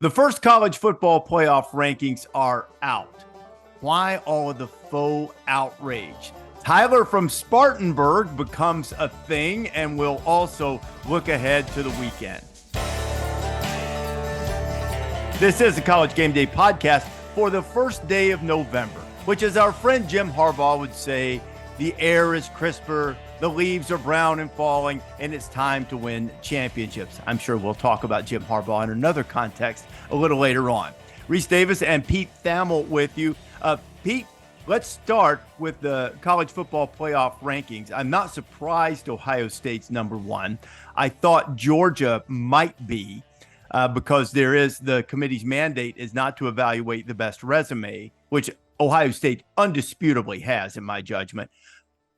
The first college football playoff rankings are out. Why all of the faux outrage? Tyler from Spartanburg becomes a thing, and we'll also look ahead to the weekend. This is the College Game Day podcast for the first day of November, which, as our friend Jim Harbaugh would say, the air is crisper, the leaves are brown and falling, and it's time to win championships. I'm sure we'll talk about Jim Harbaugh in another context a little later on. Rece Davis and Pete Thamel with you. Pete, let's start with the college football playoff rankings. I'm not surprised Ohio State's number one. I thought Georgia might be because there is the committee's mandate is not to evaluate the best resume, which Ohio State undisputably has, in my judgment,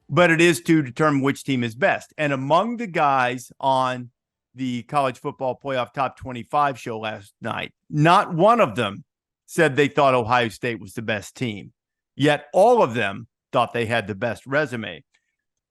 but it is to determine which team is best. And among the guys on the college football playoff top 25 show last night, not one of them said they thought Ohio State was the best team, yet all of them thought they had the best resume.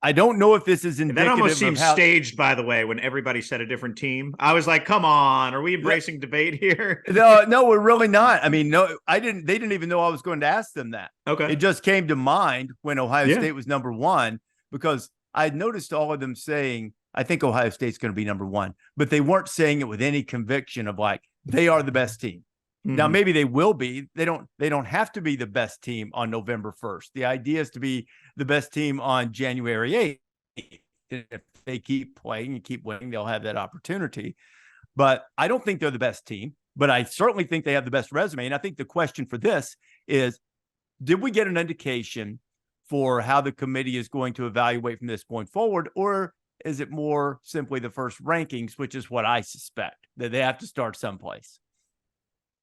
I don't know if this is indicative. That almost seems staged, by the way, when everybody said a different team. I was like, come on, are we embracing debate here? No, we're really not. I mean, no, they didn't even know I was going to ask them that. Okay. It just came to mind when Ohio State was number one, because I had noticed all of them saying, I think Ohio State's going to be number one, but they weren't saying it with any conviction of like, they are the best team. Mm-hmm. Now, maybe they will be. They don't have to be the best team on November 1st. The idea is to be the best team on January 8th. If they keep playing and keep winning, they'll have that opportunity. But I don't think they're the best team, but I certainly think they have the best resume. And I think the question for this is, did we get an indication for how the committee is going to evaluate from this point forward, or is it more simply the first rankings, which is what I suspect, that they have to start someplace?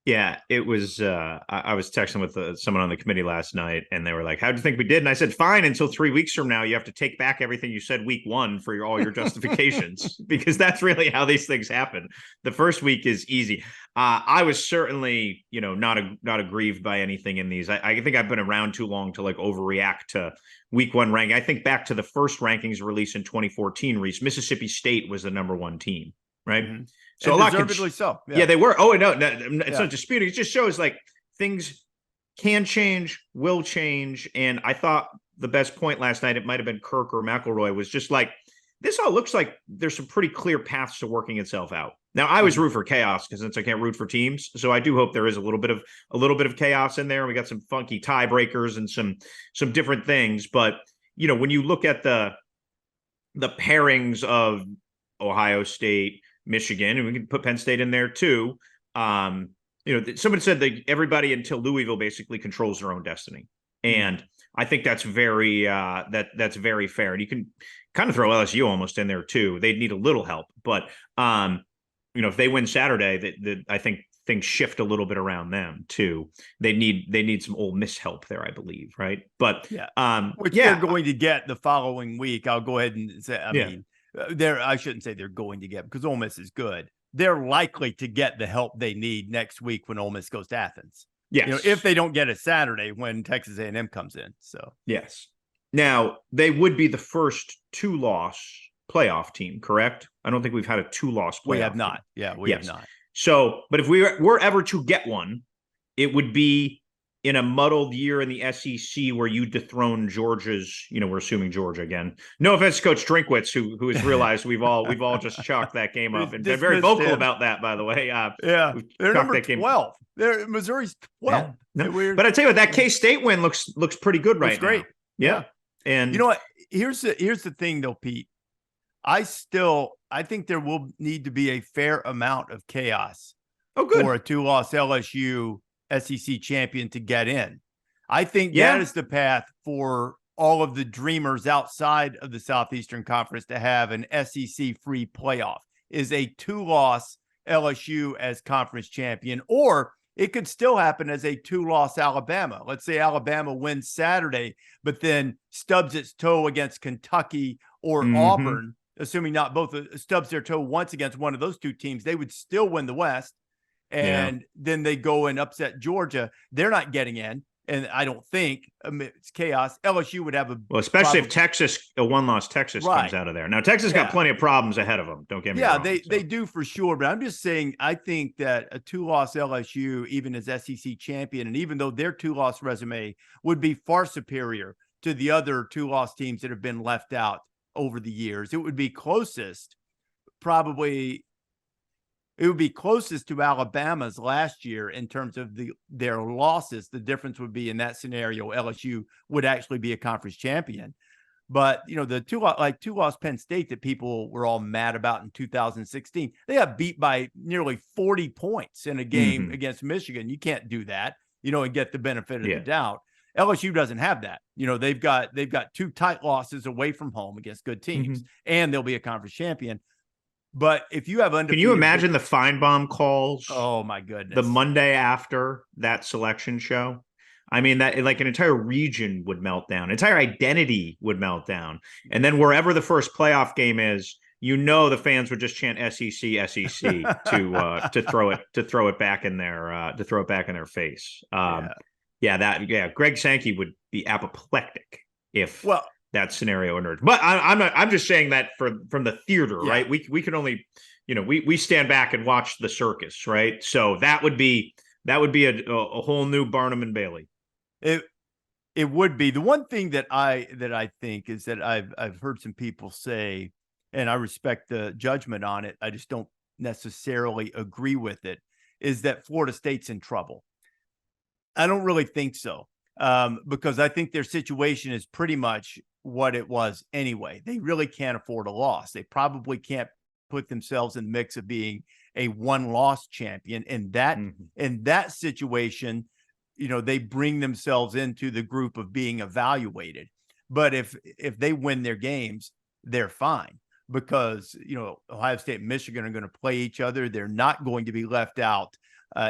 Yeah, it was, I was texting with someone on the committee last night, and they were like, how'd you think we did? And I said, fine, until 3 weeks from now, you have to take back everything you said week one for all your justifications, because that's really how these things happen. The first week is easy. I was certainly, not aggrieved by anything in these. I think I've been around too long to like overreact to week one ranking. I think back to the first rankings released in 2014, Rece, Mississippi State was the number one team, right? Mm-hmm. So and a lot deservedly so. Yeah, they were. Oh, no, it's not disputing. It just shows like things can change, will change. And I thought the best point last night, it might have been Kirk or McElroy, was just like, this all looks like there's some pretty clear paths to working itself out. Now, I always root for chaos because since I can't root for teams, so I do hope there is a little bit of chaos in there. We got some funky tiebreakers and some different things. But when you look at the pairings of Ohio State, Michigan, and we can put Penn State in there too. Somebody said that everybody until Louisville basically controls their own destiny, and I think that's very that's very fair. And you can kind of throw LSU almost in there too. They'd need a little help, but if they win Saturday, I think things shift a little bit around them too. They need some Ole Miss help there, I believe, right? But which they're going to get the following week. I'll go ahead and say, I mean. I shouldn't say they're going to get, because Ole Miss is good. They're likely to get the help they need next week when Ole Miss goes to Athens. Yes. If they don't get it Saturday when Texas A&M comes in. So yes. Now they would be the first 2-loss playoff team, correct? I don't think we've had a 2-loss playoff. We have not. Team. Yeah, we have not. So, but if we were ever to get one, it would be in a muddled year in the SEC where you dethrone Georgia's, we're assuming Georgia again. No offense to Coach Drinkwitz, who has realized we've all just chalked that game up and been very vocal about that, by the way. They're number 12. They're Missouri's 12. Yeah. No. But I tell you what, that K-State win looks pretty good right now. Great. Yeah. And you know what? Here's the thing though, Pete. I think there will need to be a fair amount of chaos for a 2-loss LSU SEC champion to get in. I think that is the path for all of the dreamers outside of the Southeastern Conference to have an SEC free playoff, is a 2-loss LSU as conference champion, or it could still happen as a 2-loss Alabama. Let's say Alabama wins Saturday, but then stubs its toe against Kentucky or Auburn, assuming not both stubs their toe once against one of those two teams, they would still win the West. And then they go and upset Georgia. They're not getting in. and I don't think amidst chaos, LSU would have especially if a one-loss Texas comes out of there. Now, Texas got plenty of problems ahead of them. Don't get me wrong. They do for sure. But I'm just saying, I think that a 2-loss LSU, even as SEC champion, and even though their 2-loss resume would be far superior to the other 2-loss teams that have been left out over the years, it would be closest to Alabama's last year in terms of their losses. The difference would be in that scenario, LSU would actually be a conference champion. But, the 2-loss Penn State that people were all mad about in 2016, they got beat by nearly 40 points in a game against Michigan. You can't do that, and get the benefit of the doubt. LSU doesn't have that. They've got 2 tight losses away from home against good teams, and they'll be a conference champion. But if you have undefeated, can you imagine the Feinbaum calls? Oh my goodness! The Monday after that selection show, I mean, that like an entire region would melt down, entire identity would melt down, and then wherever the first playoff game is, the fans would just chant SEC, SEC to throw it back in their face. Greg Sankey would be apoplectic if that scenario emerged. But I'm just saying that from the theater, right? We can only, we stand back and watch the circus, right? So that would be a whole new Barnum and Bailey. It would be. The one thing that I think is that I've heard some people say, and I respect the judgment on it, I just don't necessarily agree with it, is that Florida State's in trouble. I don't really think so, because I think their situation is pretty much what it was anyway. They really can't afford a loss. They probably can't put themselves in the mix of being a 1-loss champion. In that situation, they bring themselves into the group of being evaluated. But if they win their games, they're fine, because Ohio State and Michigan are going to play each other. They're not going to be left out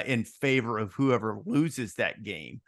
in favor of whoever loses that game.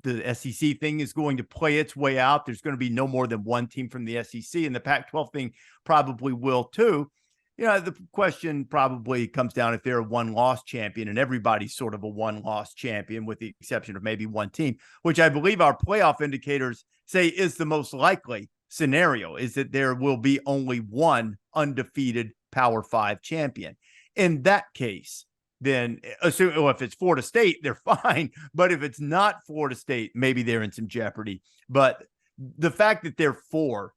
The SEC thing is going to play its way out. There's going to be no more than one team from the SEC, and the Pac-12 thing probably will too. The question probably comes down if they're a 1-loss champion, and everybody's sort of a 1-loss champion with the exception of maybe one team, which I believe our playoff indicators say is the most likely scenario, is that there will be only one undefeated Power 5 champion. In that case, then if it's Florida State, they're fine. But if it's not Florida State, maybe they're in some jeopardy. But the fact that they're 4,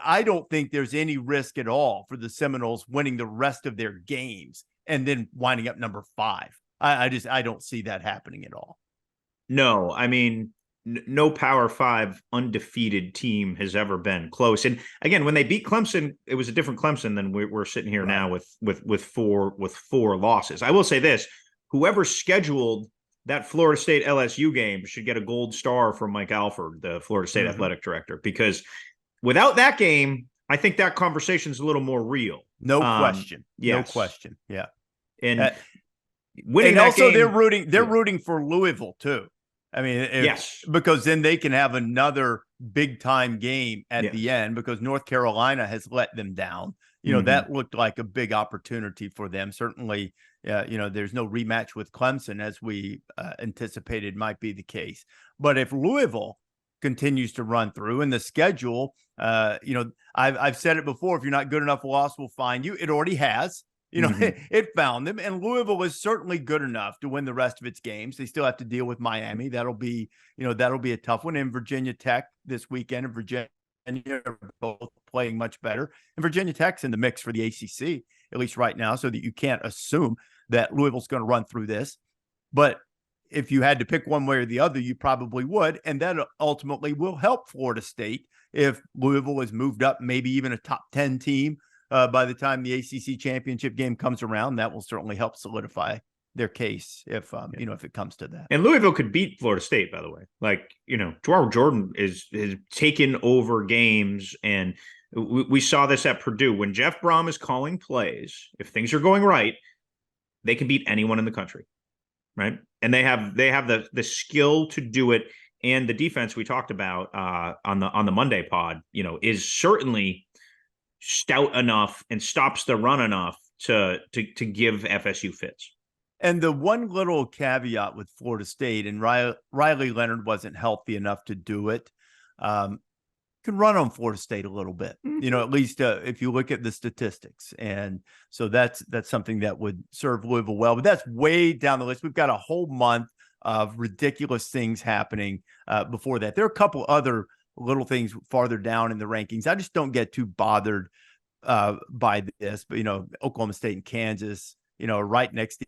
I don't think there's any risk at all for the Seminoles winning the rest of their games and then winding up number 5. I don't see that happening at all. No, I mean, no Power 5 undefeated team has ever been close. And again, when they beat Clemson, it was a different Clemson than we're sitting here now with 4 losses. I will say this: whoever scheduled that Florida State LSU game should get a gold star from Mike Alford, the Florida State athletic director, because without that game, I think that conversation's a little more real. No question. Yes. No question. Yeah. And winning and that also game, they're rooting for Louisville too. I mean, because then they can have another big time game at the end, because North Carolina has let them down. That looked like a big opportunity for them. Certainly, there's no rematch with Clemson, as we anticipated might be the case. But if Louisville continues to run through, and the schedule, I've said it before, if you're not good enough, a loss will find you. It already has. It found them, and Louisville is certainly good enough to win the rest of its games. They still have to deal with Miami. That'll be a tough one. And Virginia Tech this weekend, and Virginia are both playing much better. And Virginia Tech's in the mix for the ACC, at least right now, so that you can't assume that Louisville's going to run through this. But if you had to pick one way or the other, you probably would. And that ultimately will help Florida State if Louisville is moved up, maybe even a top 10 team. By the time the ACC championship game comes around, that will certainly help solidify their case if it comes to that. And Louisville could beat Florida State, by the way. Like, Gerard Jordan is taken over games, and we saw this at Purdue. When Jeff Brom is calling plays, if things are going right, they can beat anyone in the country, right? And they have the skill to do it, and the defense we talked about on the Monday pod, is certainly stout enough and stops the run enough to give FSU fits. And the one little caveat with Florida State, and Riley Leonard wasn't healthy enough to do it, can run on Florida State a little bit, at least if you look at the statistics. And so that's something that would serve Louisville well. But that's way down the list. We've got a whole month of ridiculous things happening before that. There are a couple other little things farther down in the rankings. I just don't get too bothered by this. But, Oklahoma State and Kansas, right next to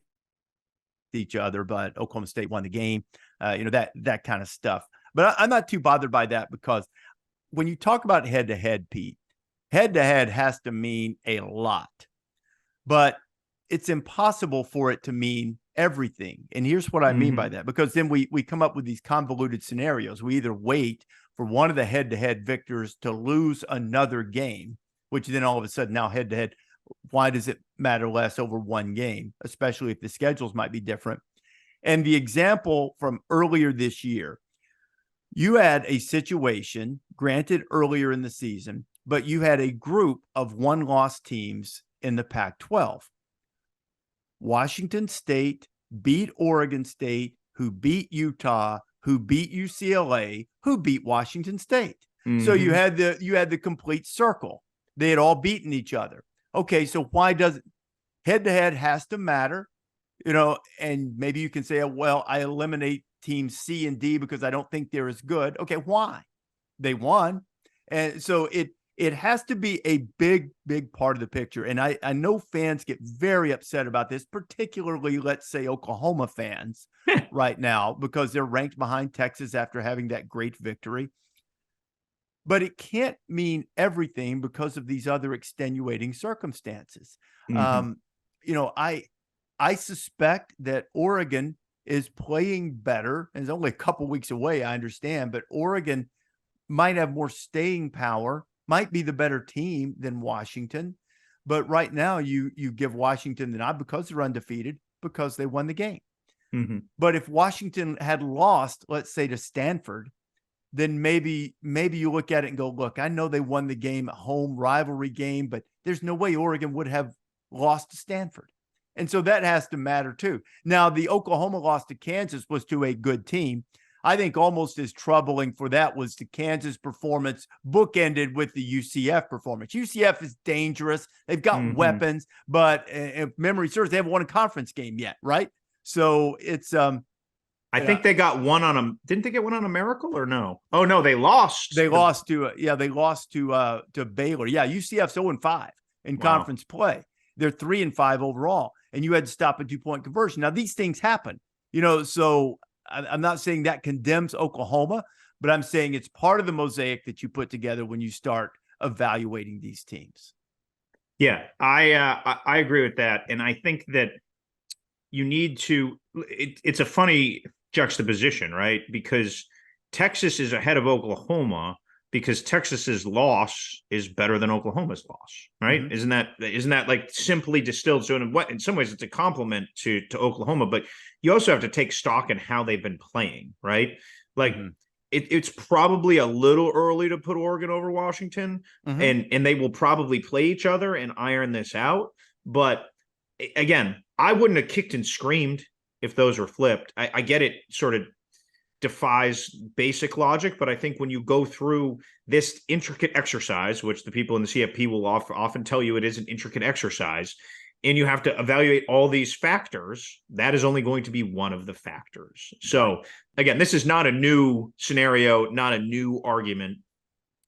each other, but Oklahoma State won the game, that kind of stuff. But I'm not too bothered by that, because when you talk about head-to-head, Pete, head-to-head has to mean a lot, but it's impossible for it to mean everything. And here's what I mean by that, because then we come up with these convoluted scenarios. We either wait for one of the head-to-head victors to lose another game, which then all of a sudden now head-to-head, why does it matter less over one game, especially if the schedules might be different? And the example from earlier this year, you had a situation, granted earlier in the season, but you had a group of one-loss teams in the Pac-12. Washington State beat Oregon State, who beat Utah, who beat UCLA, who beat Washington State. So you had the complete circle. They had all beaten each other. Okay, so why does it head-to-head has to matter? And maybe you can say, well, I eliminate teams C and D because I don't think they're as good. Okay, why? They won. And so it has to be a big, big part of the picture. And I know fans get very upset about this, particularly, let's say, Oklahoma fans right now, because they're ranked behind Texas after having that great victory. But it can't mean everything because of these other extenuating circumstances. I suspect that Oregon is playing better, and it's only a couple weeks away, I understand, but Oregon might have more staying power, might be the better team than Washington. But right now you give Washington the nod because they're undefeated, because they won the game. But if Washington had lost, let's say, to Stanford, then maybe you look at it and go, look, I know they won the game, a home rivalry game, but there's no way Oregon would have lost to Stanford. And so that has to matter too. Now, the Oklahoma loss to Kansas was to a good team. I think almost as troubling for that was the Kansas performance bookended with the UCF performance. UCF is dangerous. They've got weapons, but if memory serves, they haven't won a conference game yet, right? So it's I think they got one on them. Didn't they get one on a Miracle or no? Oh no, they lost. They lost to Baylor. Yeah, UCF's 0-5 in conference play. They're 3-5 overall, and you had to stop a 2-point conversion. Now these things happen, so I'm not saying that condemns Oklahoma, but I'm saying it's part of the mosaic that you put together when you start evaluating these teams. Yeah, I agree with that, and I think that you need to. It's a funny juxtaposition, right? Because Texas is ahead of Oklahoma because Texas's loss is better than Oklahoma's loss, right? Isn't that like simply distilled? So in some ways it's a compliment to Oklahoma, but you also have to take stock in how they've been playing, right? Like it's probably a little early to put Oregon over Washington, and they will probably play each other and iron this out. But again, I wouldn't have kicked and screamed if those were flipped. I get it sort of defies basic logic, but I think when you go through this intricate exercise, which the people in the CFP will often tell you it is an intricate exercise, and you have to evaluate all these factors, that is only going to be one of the factors. So again, this is not a new scenario, not a new argument.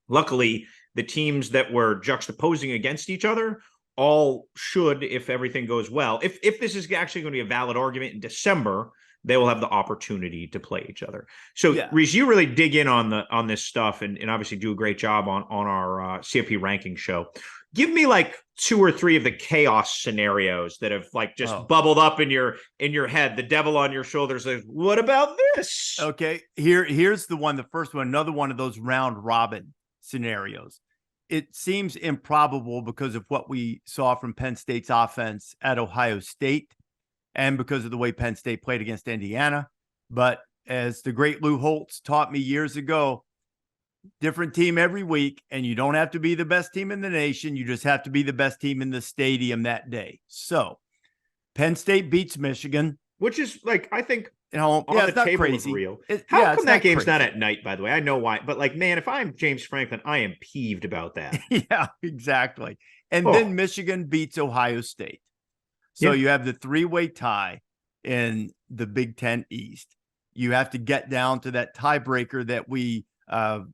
Luckily, the teams that were juxtaposing against each other all should, if everything goes well, if this is actually going to be a valid argument in December, they will have the opportunity to play each other. So, Rece, you really dig in on this stuff and obviously do a great job on our CFP ranking show. Give me like 2 or 3 of the chaos scenarios that have like just bubbled up in your head. The devil on your shoulders. Like, what about this? Okay, here's the one. The first one, another one of those round robin scenarios. It seems improbable because of what we saw from Penn State's offense at Ohio State and because of the way Penn State played against Indiana. But as the great Lou Holtz taught me years ago, different team every week, and you don't have to be the best team in the nation. You just have to be the best team in the stadium that day. So Penn State beats Michigan. which is like, I think, On the it's not table crazy. of real. How come that game's crazy. not at night, by the way? I know why, but like, man, if I'm James Franklin, I am peeved about that. Yeah, exactly. And then Michigan beats Ohio State. So you have the 3-way tie in the Big Ten East. You have to get down to that tiebreaker that we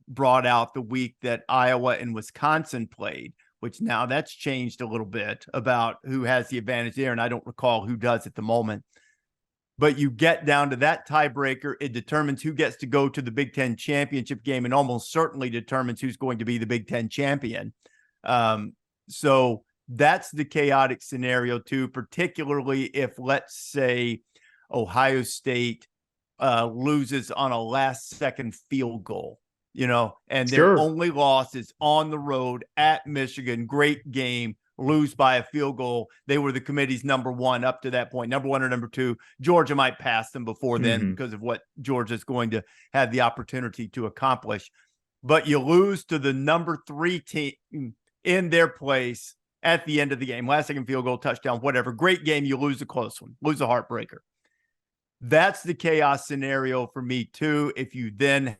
brought out the week that Iowa and Wisconsin played, which now that's changed a little bit about who has the advantage there. And I don't recall who does at the moment. But you get down to that tiebreaker. It determines who gets to go to the Big Ten championship game and almost certainly determines who's going to be the Big Ten champion. So that's the chaotic scenario too, particularly if, let's say, Ohio State loses on a last-second field goal, and their only loss is on the road at Michigan. Great game. Lose by a field goal. They were the committee's number one up to that point, number one or number two. Georgia might pass them before then because of what Georgia's going to have the opportunity to accomplish. But you lose to the number 3 team in their place at the end of the game. Last second field goal, touchdown, whatever. Great game. You lose a close one, lose a heartbreaker. That's the chaos scenario for me too. If you then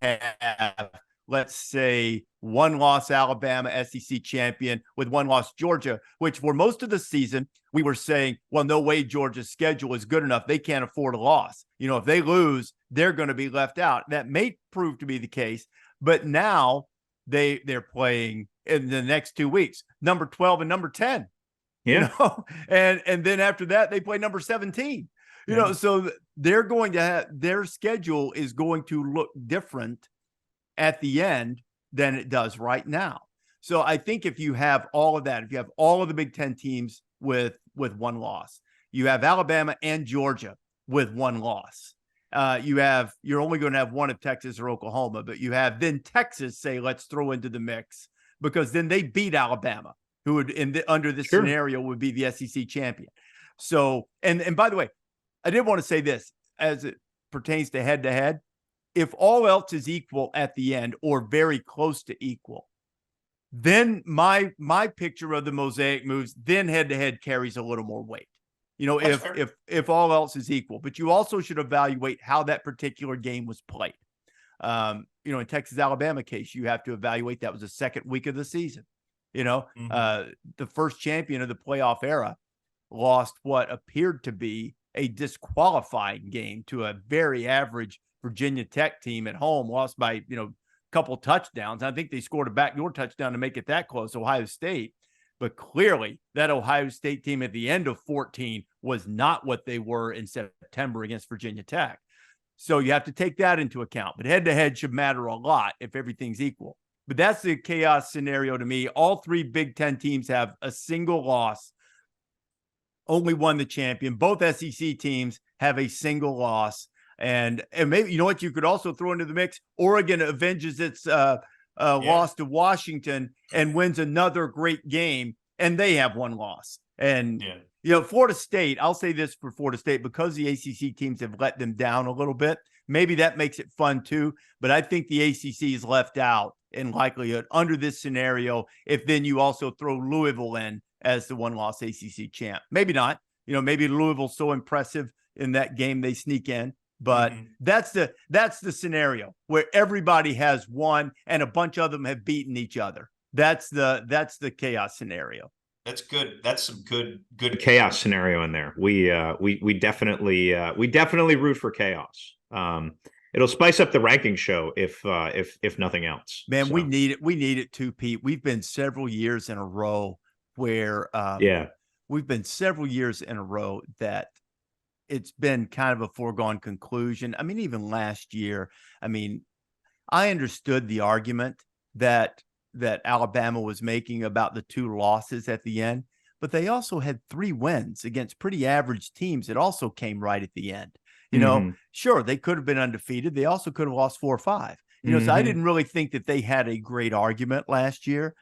have, let's say, 1-loss Alabama, SEC champion, with 1-loss Georgia, which for most of the season, we were saying, well, no way Georgia's schedule is good enough. They can't afford a loss. If they lose, they're going to be left out. That may prove to be the case, but now they're playing in the next 2 weeks, number 12 and number 10, and then after that, they play number 17, so they're going to have, their schedule is going to look different at the end than it does right now. So I think if you have all of that, if you have all of the Big Ten teams with 1 loss, you have Alabama and Georgia with 1 loss. You're only going to have one of Texas or Oklahoma, but you have then Texas, say, let's throw into the mix, because then they beat Alabama, who would under this scenario would be the SEC champion. So, and by the way, I did want to say this as it pertains to head-to-head. If all else is equal at the end or very close to equal, then my picture of the mosaic moves, then head-to-head carries a little more weight. If all else is equal, but you also should evaluate how that particular game was played. In Texas Alabama case, you have to evaluate that was the second week of the season. The first champion of the playoff era lost what appeared to be a disqualifying game to a very average Virginia Tech team at home, lost by, a couple touchdowns. I think they scored a backdoor touchdown to make it that close, Ohio State. But clearly that Ohio State team at the end of 14 was not what they were in September against Virginia Tech. So you have to take that into account. But head-to-head should matter a lot if everything's equal. But that's the chaos scenario to me. All 3 Big Ten teams have a single loss, only won the champion. Both SEC teams have a single loss. And maybe, you know what, you could also throw into the mix, Oregon avenges its loss to Washington and wins another great game, and they have 1 loss. And, Florida State, I'll say this for Florida State, because the ACC teams have let them down a little bit, maybe that makes it fun too. But I think the ACC is left out in likelihood under this scenario, if then you also throw Louisville in as the 1-loss ACC champ. Maybe not. Maybe Louisville's so impressive in that game they sneak in. But that's the scenario where everybody has won and a bunch of them have beaten each other. That's the chaos scenario. That's good. That's some good chaos scenario in there. We definitely root for chaos. It'll spice up the ranking show if nothing else. Man, so. We need it. We need it too, Pete. We've been several years in a row where we've been several years in a row that it's been kind of a foregone conclusion. I mean, even last year, I understood the argument that Alabama was making about the 2 losses at the end, but they also had 3 wins against pretty average teams that also came right at the end. Sure, they could have been undefeated. They also could have lost 4 or 5. So I didn't really think that they had a great argument last year.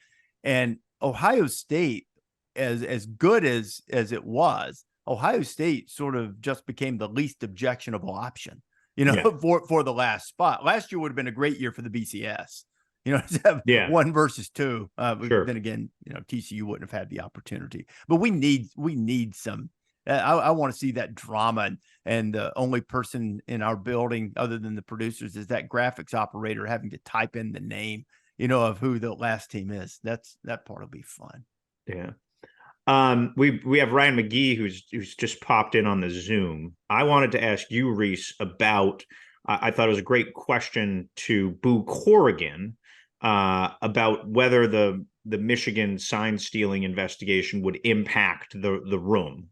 And Ohio State, as good as it was, Ohio State sort of just became the least objectionable option, for the last spot. Last year would have been a great year for the BCS, to have 1 versus 2. Then again, TCU wouldn't have had the opportunity. But we need some I want to see that drama, and the only person in our building other than the producers is that graphics operator having to type in the name, of who the last team is. That part will be fun. Yeah. We have Ryan McGee who's just popped in on the Zoom. I wanted to ask you, Rece, about I thought it was a great question to Boo Corrigan about whether the Michigan sign stealing investigation would impact the room.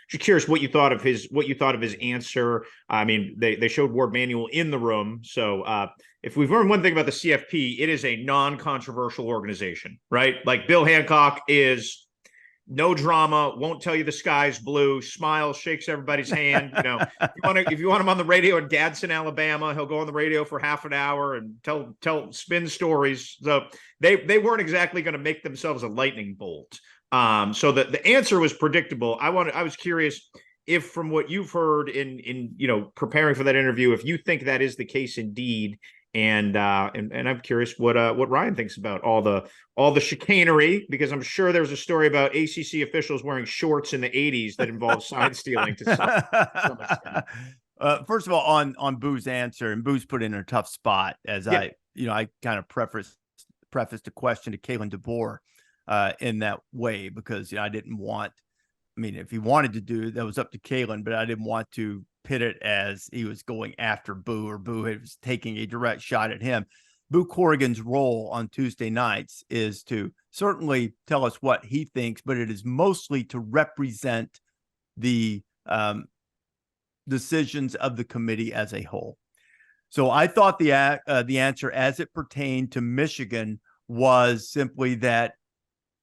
Just curious what you thought of his answer. I mean, they showed Ward Manuel in the room, so if we've learned one thing about the CFP, it is a non-controversial organization, right? Like Bill Hancock is no drama, won't tell you the sky's blue, smiles, shakes everybody's hand. If you want him on the radio in Gadsden, Alabama, he'll go on the radio for half an hour and spin stories. So they weren't exactly going to make themselves a lightning bolt. So the answer was predictable. I was curious if, from what you've heard in preparing for that interview, if you think that is the case indeed. And I'm curious what Ryan thinks about all the chicanery, because I'm sure there's a story about ACC officials wearing shorts in the 80s that involved sign stealing to some extent. First of all, on Boo's answer, and Boo's put in a tough spot, as I kind of prefaced the question to Kalen DeBoer in that way, because I didn't want. I mean, if he wanted to do that was up to Kalen, but I didn't want to pit it as he was going after Boo, or Boo was taking a direct shot at him. Boo Corrigan's role on Tuesday nights is to certainly tell us what he thinks, but it is mostly to represent the decisions of the committee as a whole. So I thought the answer as it pertained to Michigan was simply that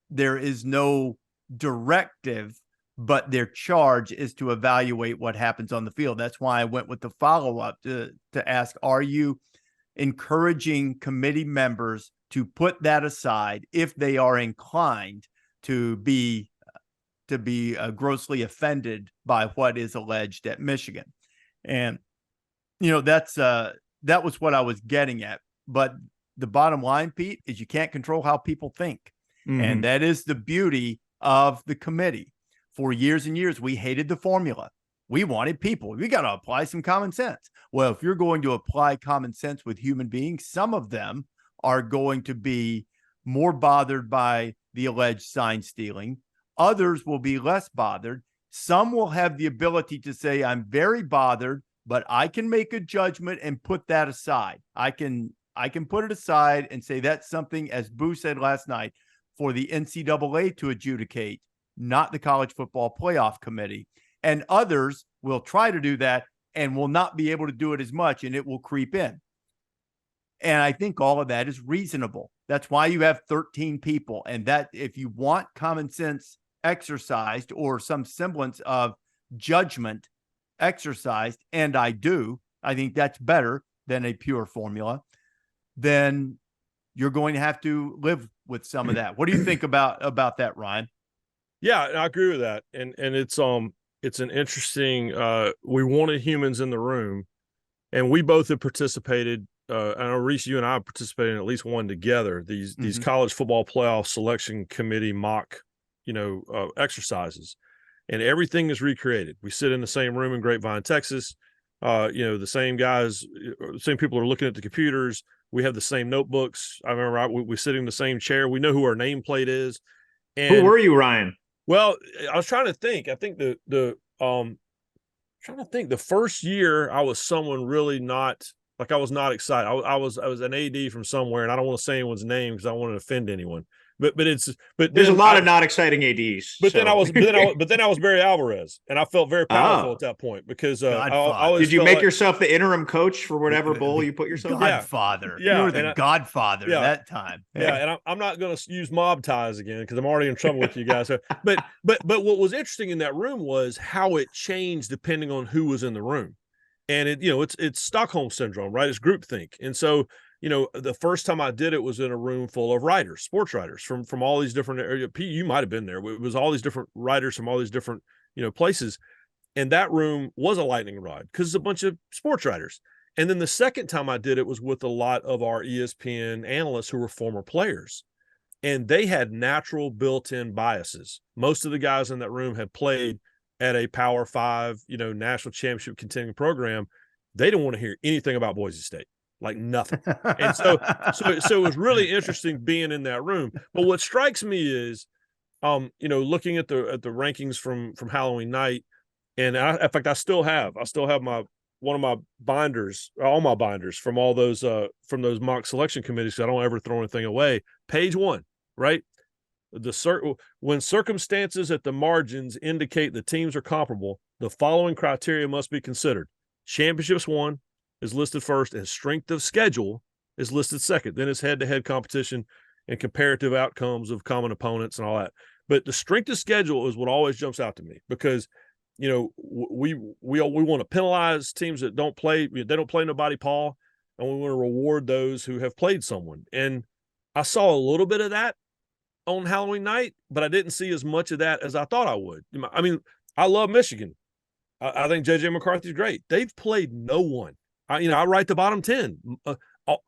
there is no directive, but their charge is to evaluate what happens on the field. That's why I went with the follow-up to ask, are you encouraging committee members to put that aside if they are inclined to be grossly offended by what is alleged at Michigan? And, that was what I was getting at. But the bottom line, Pete, is you can't control how people think. Mm-hmm. And that is the beauty of the committee. For years and years, we hated the formula. We wanted people. We got to apply some common sense. Well, if you're going to apply common sense with human beings, some of them are going to be more bothered by the alleged sign stealing. Others will be less bothered. Some will have the ability to say, I'm very bothered, but I can make a judgment and put that aside. I can put it aside and say that's something, as Boo said last night, for the NCAA to adjudicate, not the College Football Playoff Committee. And others will try to do that and will not be able to do it as much, and it will creep in. And I think all of that is reasonable. That's why you have 13 people. And that if you want common sense exercised, or some semblance of judgment exercised, and I think that's better than a pure formula, then you're going to have to live with some of that. What do you think about that, Ryan? Yeah, I agree with that. And it's an interesting, we wanted humans in the room, and we both have participated. I know, Rece, you and I have participated in at least one together, these college football playoff selection committee mock, exercises, and everything is recreated. We sit in the same room in Grapevine, Texas. The same guys, the same people are looking at the computers. We have the same notebooks. I remember we sit in the same chair. We know who our nameplate is. And who were you, Ryan? Well, I was trying to think. I think the first year I was someone really not, like, I was not excited. I was an AD from somewhere, and I don't want to say anyone's name because I don't want to offend anyone. But there's a lot of not exciting ADs. But then I was Barry Alvarez, and I felt very powerful at that point because I always did you make yourself the interim coach for whatever bowl you put yourself? Godfather, you were the Godfather at that time. Yeah, and I'm not going to use mob ties again because I'm already in trouble with you guys. So, but what was interesting in that room was how it changed depending on who was in the room, and it's Stockholm syndrome, right? It's groupthink, and so. The first time I did it was in a room full of writers, sports writers from all these different areas. Pete, you might have been there. It was all these different writers from all these different, places. And that room was a lightning rod because it's a bunch of sports writers. And then the second time I did it was with a lot of our ESPN analysts who were former players. And they had natural built-in biases. Most of the guys in that room had played at a Power 5, national championship contending program, they don't want to hear anything about Boise State, like nothing. And so it was really interesting being in that room. But what strikes me is, looking at the rankings from Halloween night, and in fact, I still have one of my binders, all my binders from all those from those mock selection committees. So I don't ever throw anything away. Page 1, right? When circumstances at the margins indicate the teams are comparable, the following criteria must be considered. Championships won is listed first, and strength of schedule is listed second. Then it's head-to-head competition and comparative outcomes of common opponents and all that. But the strength of schedule is what always jumps out to me, because we want to penalize teams that don't play. They don't play nobody, Paul, and we want to reward those who have played someone. And I saw a little bit of that on Halloween night, but I didn't see as much of that as I thought I would. I mean, I love Michigan. I think J.J. McCarthy's great. They've played no one. I write the bottom 10.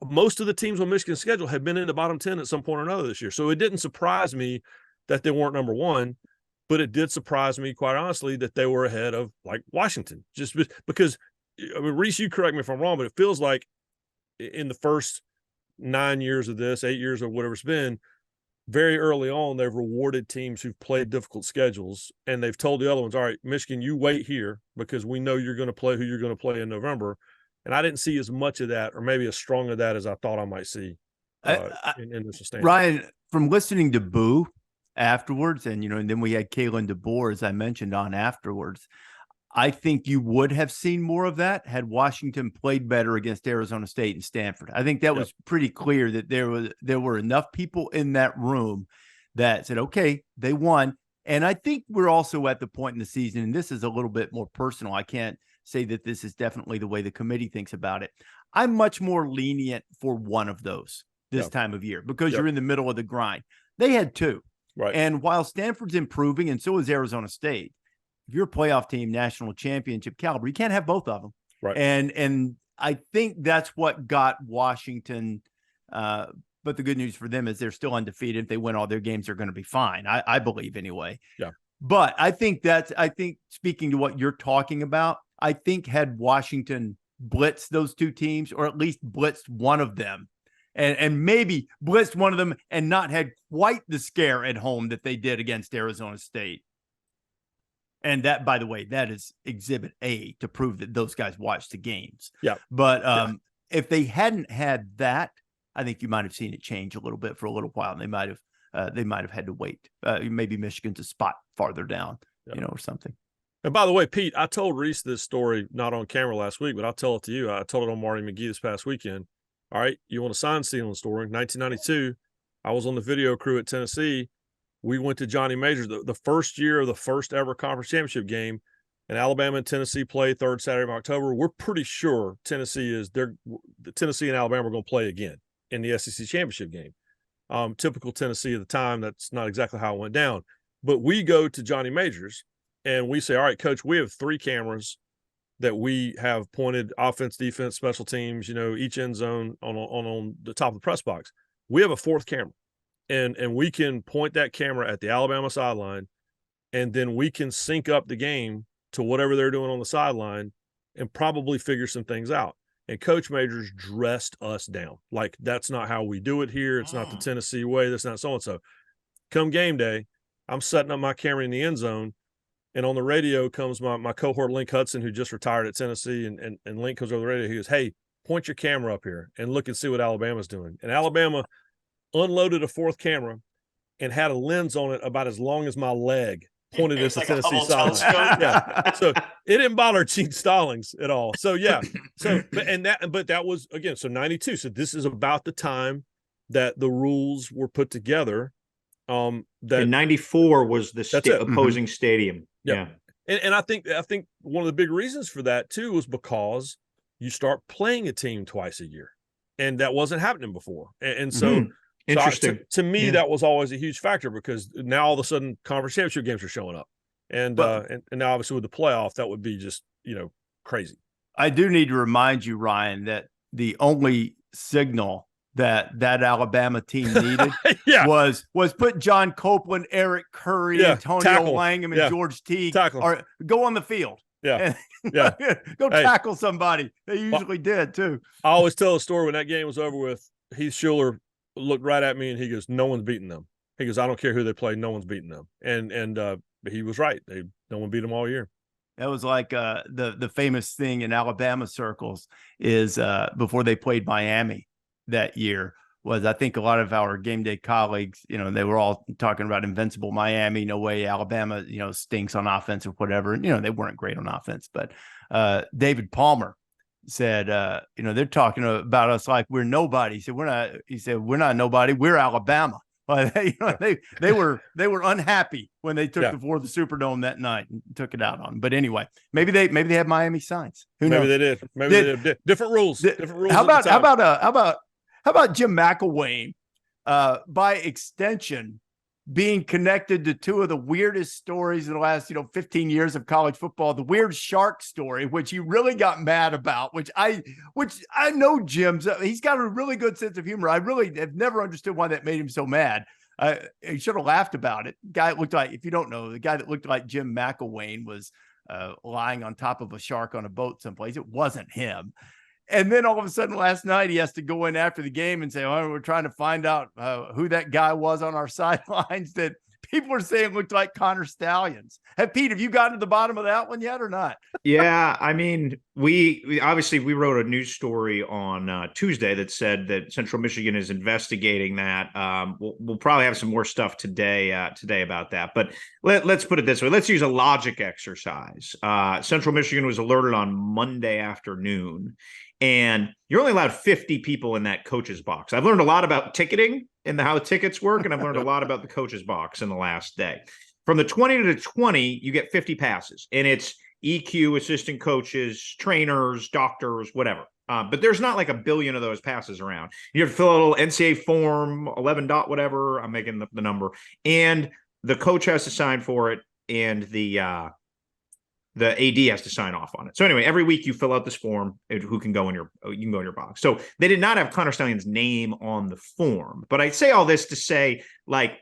Most of the teams on Michigan's schedule have been in the bottom 10 at some point or another this year. So it didn't surprise me that they weren't number one, but it did surprise me, quite honestly, that they were ahead of, like, Washington. Just because, Rece, you correct me if I'm wrong, but it feels like in the first 9 years of this, 8 years or whatever it's been, very early on, they've rewarded teams who've played difficult schedules, and they've told the other ones, all right, Michigan, you wait here because we know you're going to play who you're going to play in November. And I didn't see as much of that, or maybe as strong of that, as I thought I might see in this standing. Ryan, from listening to Boo afterwards, and then we had Kalen DeBoer, as I mentioned, on afterwards, I think you would have seen more of that had Washington played better against Arizona State and Stanford. I think that was pretty clear that there were enough people in that room that said, okay, they won. And I think we're also at the point in the season, and this is a little bit more personal. I can't say that this is definitely the way the committee thinks about it. I'm much more lenient for one of those this time of year, because you're in the middle of the grind. They had two. Right. And while Stanford's improving, and so is Arizona State, if you're a playoff team, national championship caliber, you can't have both of them. Right. And I think that's what got Washington. But the good news for them is they're still undefeated. If they win all their games, they're going to be fine. I believe anyway. Yeah. But I think speaking to what you're talking about, I think had Washington blitzed those two teams, or at least blitzed one of them, and maybe blitzed one of them and not had quite the scare at home that they did against Arizona State. And that, by the way, that is Exhibit A to prove that those guys watched the games. Yeah. But if they hadn't had that, I think you might have seen it change a little bit for a little while, and they might have had to wait. Maybe Michigan's a spot farther down, or something. And by the way, Pete, I told Rece this story not on camera last week, but I'll tell it to you. I told it on Marty McGee this past weekend. All right, you want a sign stealing story? 1992, I was on the video crew at Tennessee. We went to Johnny Majors the first year of the first ever conference championship game, and Alabama and Tennessee play third Saturday of October. We're pretty sure Tennessee and Alabama are going to play again in the SEC championship game. Typical Tennessee at the time. That's not exactly how it went down. But we go to Johnny Majors and we say, all right, coach, we have 3 cameras that we have pointed offense, defense, special teams, each end zone on the top of the press box. We have a 4th camera, and we can point that camera at the Alabama sideline, and then we can sync up the game to whatever they're doing on the sideline and probably figure some things out. And Coach Majors dressed us down. Like, that's not how we do it here. It's not the Tennessee way. That's not so-and-so. Come game day, I'm setting up my camera in the end zone, and on the radio comes my cohort, Link Hudson, who just retired at Tennessee, and Link comes over the radio. He goes, hey, point your camera up here and look and see what Alabama's doing. And Alabama unloaded a 4th camera and had a lens on it about as long as my leg, pointed at the Tennessee sideline. Yeah. So it didn't bother Gene Stallings at all. So yeah. But that was, again, so 92. So this is about the time that the rules were put together. That in 94 was the opposing stadium. Yeah. And I think one of the big reasons for that too was because you start playing a team twice a year, and that wasn't happening before. And so, interesting. To me, that was always a huge factor, because now all of a sudden conference championship games are showing up, and now obviously with the playoff, that would be just crazy. I do need to remind you, Ryan, that the only signal that Alabama team needed Yeah. was put John Copeland, Eric Curry, Yeah, Antonio tackle. Langham, and Yeah. George Teague, Tackle. or go on the field. Yeah. And Yeah. go Hey. tackle somebody. They usually did too. I always tell a story when that game was over with. Heath Schuler looked right at me and he goes, "No one's beating them." He goes, "I don't care who they play, no one's beating them." And he was right. No one beat them all year. That was like the famous thing in Alabama circles is before they played Miami that year was, I think a lot of our game day colleagues, they were all talking about invincible Miami. No way Alabama, stinks on offense or whatever. And, they weren't great on offense, but David Palmer said, they're talking about us like we're nobody. He said, we're not nobody. We're Alabama. But they were unhappy when they took the floor of the Superdome that night and took it out on them. But anyway, maybe they have Miami signs. Who knows? Maybe they did. Maybe they did. Different rules. Different rules. How about Jim McElwain, by extension, being connected to two of the weirdest stories in the last 15 years of college football? The weird shark story, which he really got mad about, which I know Jim's, he's got a really good sense of humor. I really have never understood why that made him so mad. He should have laughed about it. Guy looked like, if you don't know, the guy that looked like Jim McElwain was lying on top of a shark on a boat someplace. It wasn't him. And then all of a sudden last night, he has to go in after the game and say, "Oh, we're trying to find out who that guy was on our sidelines that people are saying looked like Connor Stallions." Hey, Pete, have you gotten to the bottom of that one yet or not? Yeah, I mean, we obviously wrote a news story on Tuesday that said that Central Michigan is investigating that. We'll probably have some more stuff today about that. But let's put it this way: let's use a logic exercise. Central Michigan was alerted on Monday afternoon, and you're only allowed 50 people in that coach's box. I've learned a lot about ticketing and how tickets work, and I've learned a lot about the coach's box in the last day. From the 20 to 20, you get 50 passes, and it's EQ, assistant coaches, trainers, doctors, whatever. But there's not like a billion of those passes around. You have to fill out a little NCAA form, 11 dot whatever. I'm making the number. And the coach has to sign for it, and the AD has to sign off on it. So anyway, every week you fill out this form, who can go in your box. So they did not have Connor Stallion's name on the form. But I say all this to say, like,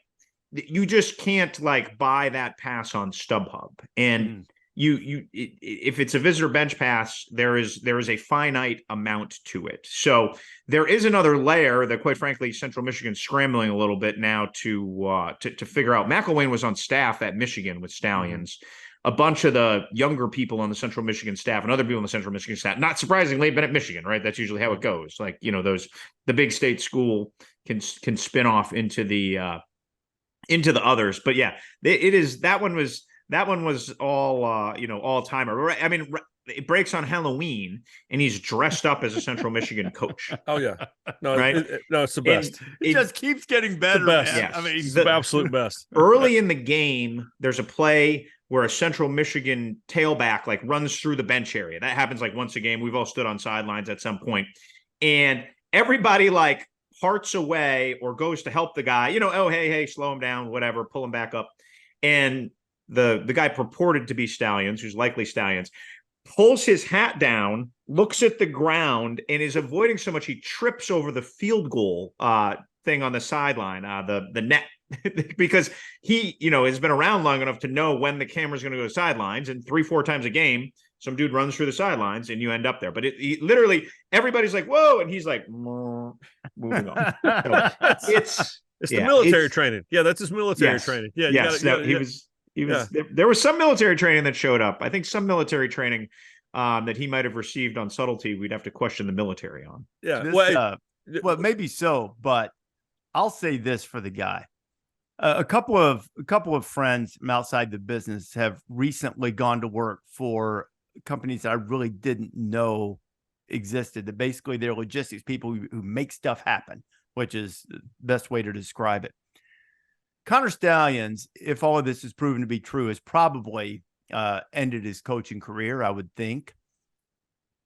you just can't like buy that pass on StubHub. And if it's a visitor bench pass, there is a finite amount to it. So there is another layer that, quite frankly, Central Michigan's scrambling a little bit now to figure out. McElwain was on staff at Michigan with Stallions. A bunch of the younger people on the Central Michigan staff and other people on the Central Michigan staff, not surprisingly, been at Michigan, right? That's usually how it goes. Like, the big state school can spin off into the others. But yeah, that one was all all timer. I mean, it breaks on Halloween and he's dressed up as a Central Michigan coach. Oh yeah, no, right? It's the best. It just keeps getting better. The best. Man. Yes. I mean, it's the absolute best. Early in the game, there's a play where a Central Michigan tailback like runs through the bench area. That happens like once a game. We've all stood on sidelines at some point, and everybody like parts away or goes to help the guy. Oh hey, slow him down, whatever, pull him back up, and the guy purported to be Stallions, who's likely Stallions, pulls his hat down, looks at the ground, and is avoiding so much he trips over the field goal thing on the sideline, the net, because he, has been around long enough to know when the camera's going to go to sidelines, and 3-4 times a game, some dude runs through the sidelines and you end up there. But it literally, everybody's like, whoa, and he's like, moving on. So it's the military training. Yeah, that's his military training. Yeah, yes, he was. There was some military training that showed up. I think some military training that he might have received on subtlety. We'd have to question the military on. Yeah, well, maybe so, but I'll say this for the guy. A couple of friends from outside the business have recently gone to work for companies that I really didn't know existed. That basically they're logistics people who make stuff happen, which is the best way to describe it. Connor Stallions, if all of this is proven to be true, has probably ended his coaching career, I would think.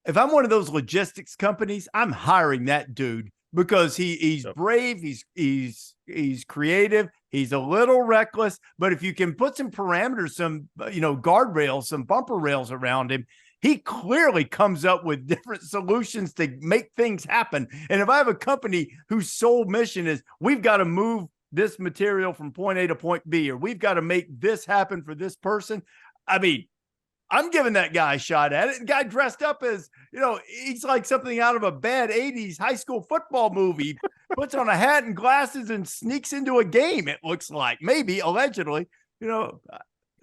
If I'm one of those logistics companies, I'm hiring that dude because he's brave, he's creative, he's a little reckless, but if you can put some parameters, some guardrails, some bumper rails around him, He clearly comes up with different solutions to make things happen. And if I have a company whose sole mission is we've got to move this material from point A to point B, or we've got to make this happen for this person, I mean, I'm giving that guy a shot at it. The guy dressed up as, he's like something out of a bad 80s high school football movie, puts on a hat and glasses and sneaks into a game. It looks like, maybe allegedly,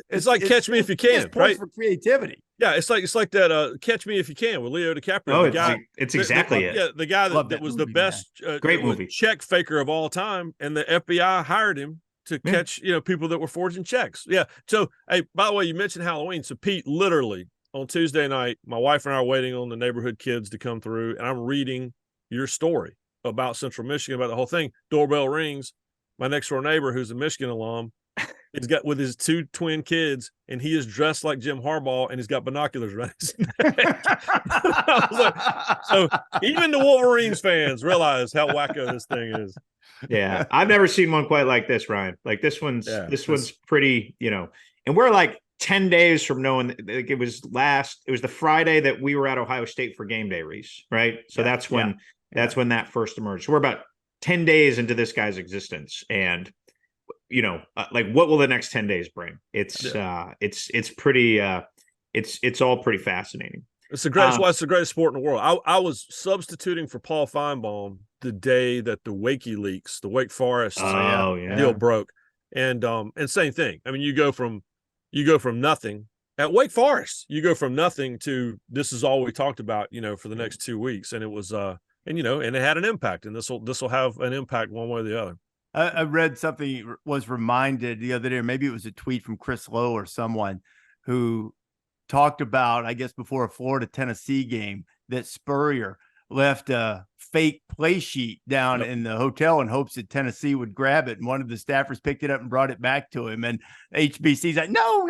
it's like Catch Me If You Can, right? For creativity. Yeah, it's like that Catch Me If You Can with Leo DiCaprio. Oh, it's exactly it. Yeah, the guy that was movie, the best great movie check faker of all time, and the FBI hired him to catch people that were forging checks. Yeah. So, hey, by the way, you mentioned Halloween. So Pete, literally on Tuesday night, my wife and I are waiting on the neighborhood kids to come through, and I'm reading your story about Central Michigan, about the whole thing. Doorbell rings. My next door neighbor, who's a Michigan alum, he's got with his 2 twin kids, and he is dressed like Jim Harbaugh, and he's got binoculars around his neck. So even the Wolverines fans realize how wacko this thing is. Yeah, I've never seen one quite like this, Ryan. Like this one's pretty, and we're like 10 days from knowing, like it was the Friday that we were at Ohio State for game day, Rece, right? So that's when that first emerged. So we're about 10 days into this guy's existence, and like what will the next 10 days bring? It's pretty it's all pretty fascinating. It's the greatest. It's the greatest sport in the world. I was substituting for Paul Feinbaum the day that the WikiLeaks, the Wake Forest deal broke, and same thing. I mean, you go from nothing at Wake Forest. You go from nothing to this is all we talked about, for the next 2 weeks, and it was and it had an impact, and this will have an impact one way or the other. I read something, was reminded the other day, or maybe it was a tweet from Chris Lowe or someone who talked about, I guess, before a Florida-Tennessee game, that Spurrier left a fake play sheet down in the hotel in hopes that Tennessee would grab it. And one of the staffers picked it up and brought it back to him. And HBC's like, no,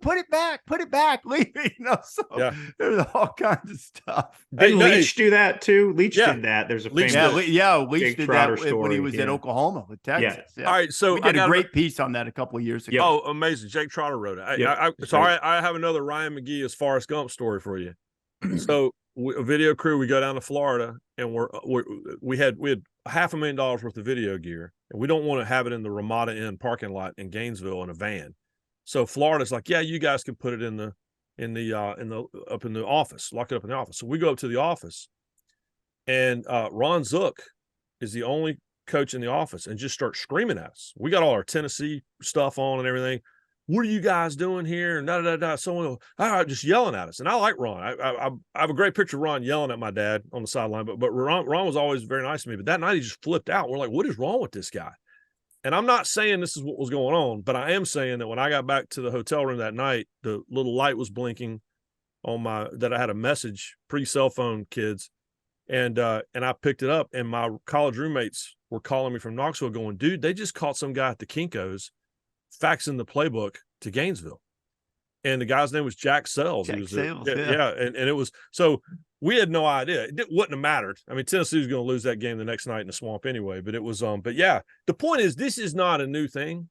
put it back, leave it. There's all kinds of stuff. Didn't Leach do that too? Leach did that. There's a Leach did that when he was at Oklahoma with Texas. Yeah. All right, so we did a great piece on that a couple of years ago. Oh, amazing. Jake Trotter wrote it. I have another Ryan McGee as Forrest Gump story for you. So a video crew, we go down to Florida, and we had $500,000 worth of video gear, and we don't want to have it in the Ramada Inn parking lot in Gainesville in a van. So Florida's like, yeah, you guys can put it in the office, lock it up in the office. So we go up to the office, and Ron Zook is the only coach in the office, and just starts screaming at us. We got all our Tennessee stuff on and everything. What are you guys doing here? And someone just yelling at us. And I like Ron. I have a great picture of Ron yelling at my dad on the sideline, but Ron was always very nice to me. But that night he just flipped out. We're like, what is wrong with this guy? And I'm not saying this is what was going on, but I am saying that when I got back to the hotel room that night, the little light was blinking on that I had a message, pre-cell phone kids. And I picked it up, and my college roommates were calling me from Knoxville going, dude, they just caught some guy at the Kinko's faxing the playbook to Gainesville. And the guy's name was Jack Sells. And it was, so we had no idea. It wouldn't have mattered. I mean, Tennessee was going to lose that game the next night in the swamp anyway, but it was, but yeah, the point is, this is not a new thing.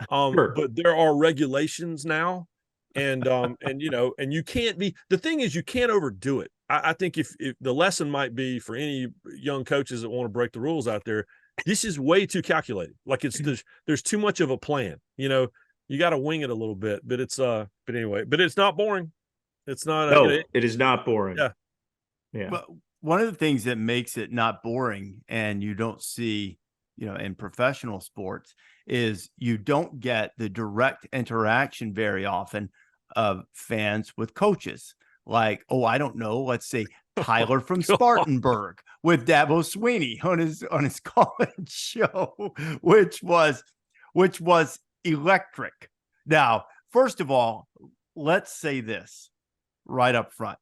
Sure. But there are regulations now, and you can't be, the thing is, you can't overdo it. I think if the lesson might be for any young coaches that want to break the rules out there, this is way too calculated. Like there's too much of a plan. You got to wing it a little bit. But but anyway, but it's not boring. It's not. It is not boring. Yeah. But one of the things that makes it not boring, and you don't see, in professional sports, is you don't get the direct interaction very often of fans with coaches. Like, I don't know, let's say Tyler from Spartanburg with Dabo Swinney on his college show, which was electric. Now, first of all, let's say this right up front.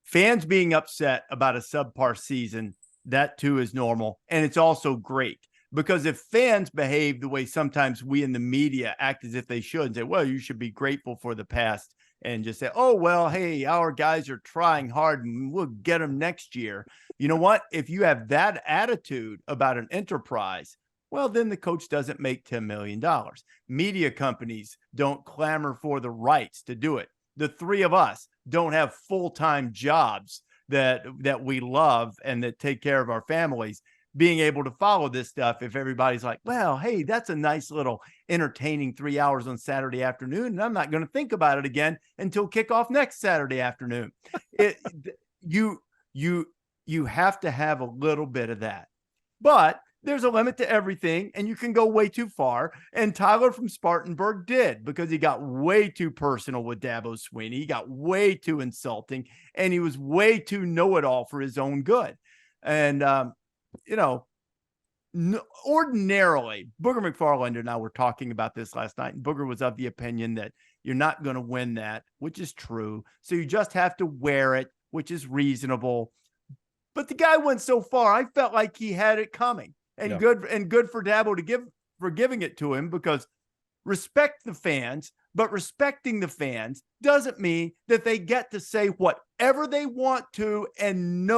Fans being upset about a subpar season, that too is normal. And it's also great, because if fans behave the way sometimes we in the media act as if they should, and say, well, you should be grateful for the past, and just say, oh, well, hey, our guys are trying hard and we'll get them next year. You know what? If you have that attitude about an enterprise, well, then the coach doesn't make $10 million. Media companies don't clamor for the rights to do it. the three of us don't have full-time jobs that we love and that take care of our families, being able to follow this stuff. If everybody's like, well, hey, that's a nice little entertaining 3 hours on Saturday afternoon, and I'm not going to think about it again until kickoff next Saturday afternoon. You have to have a little bit of that, but there's a limit to everything, and you can go way too far. And Tyler from Spartanburg did, because he got way too personal with Dabo Swinney. He got way too insulting, and he was way too know-it-all for his own good. And, ordinarily, Booger McFarland and I were talking about this last night, and Booger was of the opinion that you're not going to win that, which is true. So you just have to wear it, which is reasonable. But the guy went so far, I felt like he had it coming. And good for Dabo for giving it to him, because respect the fans, but respecting the fans doesn't mean that they get to say whatever they want to, and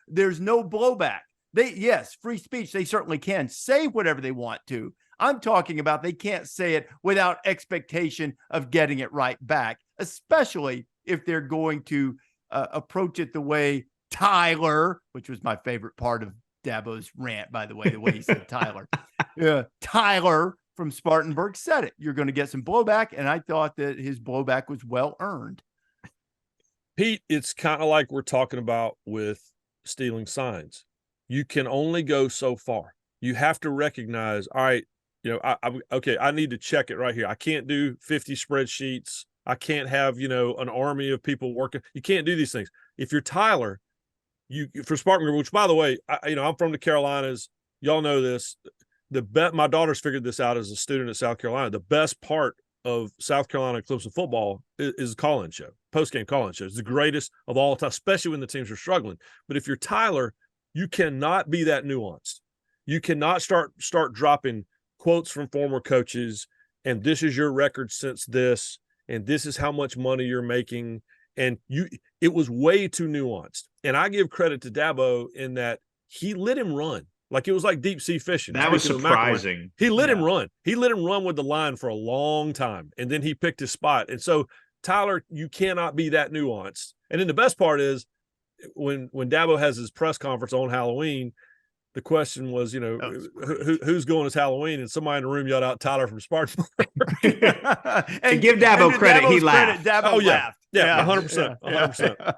there's no blowback. Yes, free speech, they certainly can say whatever they want to. I'm talking about they can't say it without expectation of getting it right back, especially if they're going to approach it the way Tyler, which was my favorite part of Dabo's rant, by the way he said Tyler. Tyler from Spartanburg said it. You're going to get some blowback, and I thought that his blowback was well earned. Pete, it's kind of like we're talking about with stealing signs. You can only go so far. You have to recognize, all right, I need to check it right here. I can't do 50 spreadsheets. I can't have, an army of people working. You can't do these things. If you're Tyler, for Spartanburg, which, by the way, I'm from the Carolinas. Y'all know this. My daughter's figured this out as a student at South Carolina. The best part of South Carolina Clemson football is a call-in show, post-game call-in show. It's the greatest of all time, especially when the teams are struggling. But if you're Tyler, you cannot be that nuanced. You cannot start dropping quotes from former coaches, and this is your record since this, and this is how much money you're making. And it was way too nuanced. And I give credit to Dabo in that he let him run. Like, it was like deep sea fishing. That was surprising. He let him run. He let him run with the line for a long time. And then he picked his spot. And so, Tyler, you cannot be that nuanced. And then the best part is when Dabo has his press conference on Halloween, the question was, who's going as Halloween? And somebody in the room yelled out Tyler from Spartanburg. And give Dabo credit. He laughed. Dabo laughed. Yeah, 100%. 100%.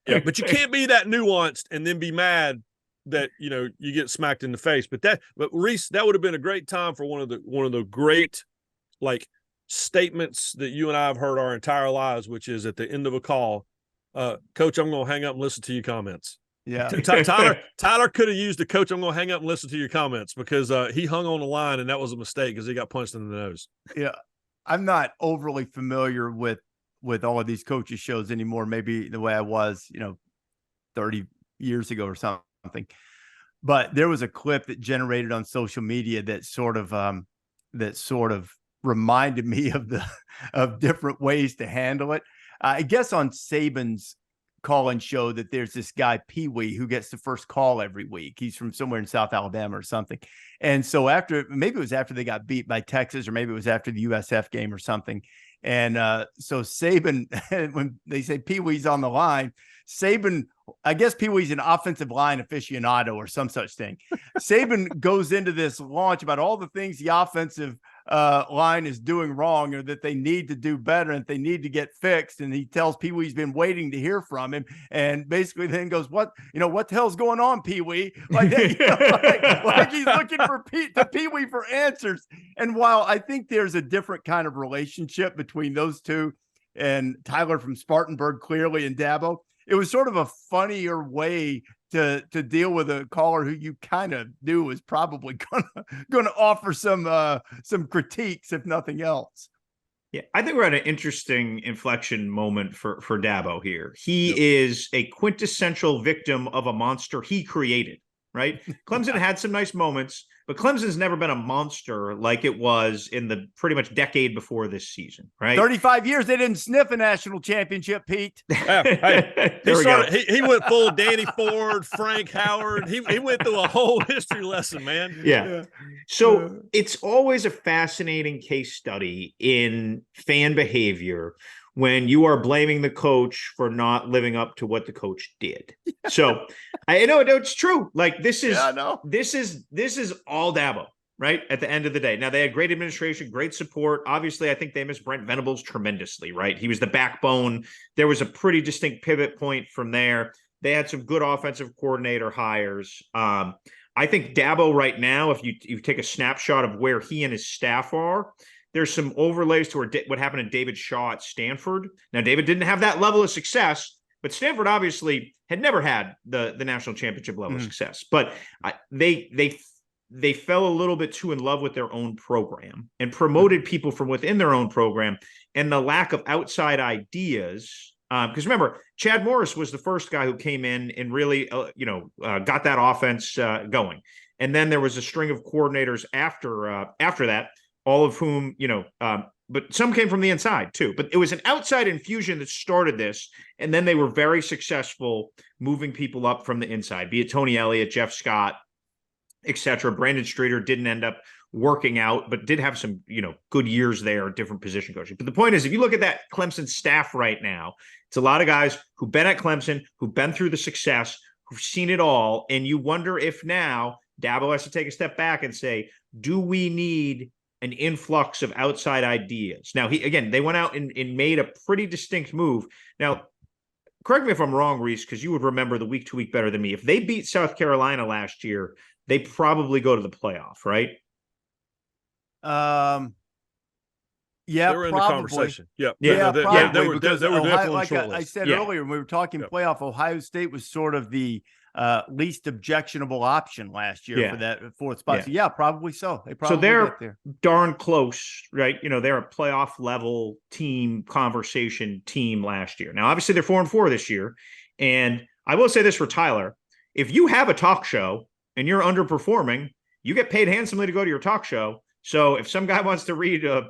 Yeah, but you can't be that nuanced and then be mad that, you get smacked in the face. But Rece, that would have been a great time for one of the great, statements that you and I have heard our entire lives, which is at the end of a call, Coach, I'm going to hang up and listen to your comments. Yeah. Tyler could have used the coach, I'm going to hang up and listen to your comments, because he hung on the line, and that was a mistake because he got punched in the nose. Yeah. I'm not overly familiar with all of these coaches shows anymore, maybe the way I was, 30 years ago or something. But there was a clip that generated on social media that sort of reminded me of different ways to handle it. I guess on Saban's call-in show that there's this guy, Pee Wee, who gets the first call every week. He's from somewhere in South Alabama or something. And so maybe it was after they got beat by Texas, or maybe it was after the USF game or something. And so Saban, when they say Pee Wee's on the line, Saban, I guess Pee Wee's an offensive line aficionado or some such thing. Saban goes into this launch about all the things the offensive line is doing wrong, or that they need to do better and they need to get fixed. And he tells Pee Wee's been waiting to hear from him, and basically then goes, what the hell's going on, Pee Wee? Like he's looking for Pee Wee for answers. And while I think there's a different kind of relationship between those two, and Tyler from Spartanburg clearly, and Dabo, it was sort of a funnier way to deal with a caller who you kind of knew was probably gonna offer some critiques, if nothing else. Yeah, I think we're at an interesting inflection moment for Dabo here. He is a quintessential victim of a monster he created, right? Clemson had some nice moments, but Clemson's never been a monster like it was in the pretty much decade before this season, right? 35 years, they didn't sniff a national championship, Pete. He went full Danny Ford, Frank Howard. He went through a whole history lesson, man. Yeah. So it's always a fascinating case study in fan behavior when you are blaming the coach for not living up to what the coach did. So I know it's true. Like this is all Dabo, right? At the end of the day. Now they had great administration, great support. Obviously, I think they missed Brent Venables tremendously, right? He was the backbone. There was a pretty distinct pivot point from there. They had some good offensive coordinator hires. I think Dabo right now, if you take a snapshot of where he and his staff are, there's some overlays to what happened to David Shaw at Stanford. Now, David didn't have that level of success, but Stanford obviously had never had the national championship level of success. But they fell a little bit too in love with their own program and promoted people from within their own program, and the lack of outside ideas. Because remember, Chad Morris was the first guy who came in and really, got that offense going. And then there was a string of coordinators after that, all of whom, but some came from the inside too. But it was an outside infusion that started this. And then they were very successful moving people up from the inside, be it Tony Elliott, Jeff Scott, etc. Brandon Streeter didn't end up working out, but did have some, good years there, different position coaching. But the point is, if you look at that Clemson staff right now, it's a lot of guys who've been at Clemson, who've been through the success, who've seen it all. And you wonder if now Dabo has to take a step back and say, do we need an influx of outside ideas? Now, they went out and made a pretty distinct move. Now, correct me if I'm wrong, Rece, because you would remember the week to week better than me. If they beat South Carolina last year, they probably go to the playoff, right? Yeah, they were in probably. The conversation. Yeah, probably. They were definitely like I said earlier, when we were talking playoff, Ohio State was sort of the least objectionable option last year for that fourth spot. So probably so. They probably they're there. Darn close, right? They're a playoff level conversation team last year. Now, obviously, they're 4-4 this year, and I will say this for Tyler: if you have a talk show and you're underperforming, you get paid handsomely to go to your talk show. So if some guy wants to read a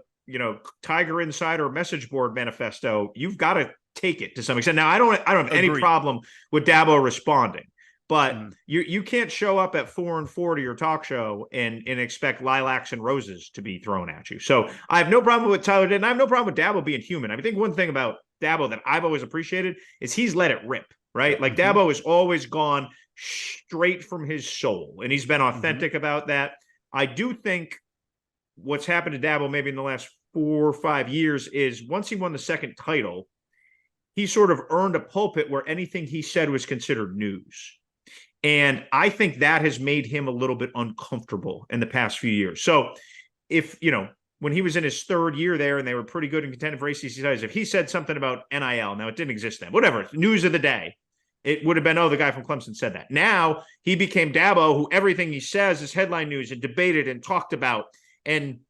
Tiger Insider message board manifesto, you've got to take it to some extent. Now, I don't have any problem with Dabo responding, but you can't show up at 4-4 to your talk show and expect lilacs and roses to be thrown at you. So I have no problem with Tyler did, and I have no problem with Dabo being human. I think one thing about Dabo that I've always appreciated is he's let it rip, right? Like Dabo has always gone straight from his soul, and he's been authentic about that. I do think what's happened to Dabo maybe in the last 4 or 5 years is once he won the second title, he sort of earned a pulpit where anything he said was considered news. And I think that has made him a little bit uncomfortable in the past few years. So if, when he was in his third year there and they were pretty good and contending for ACC titles, if he said something about NIL, now it didn't exist then, whatever, news of the day, it would have been, the guy from Clemson said that. Now he became Dabo, who everything he says is headline news and debated and talked about. And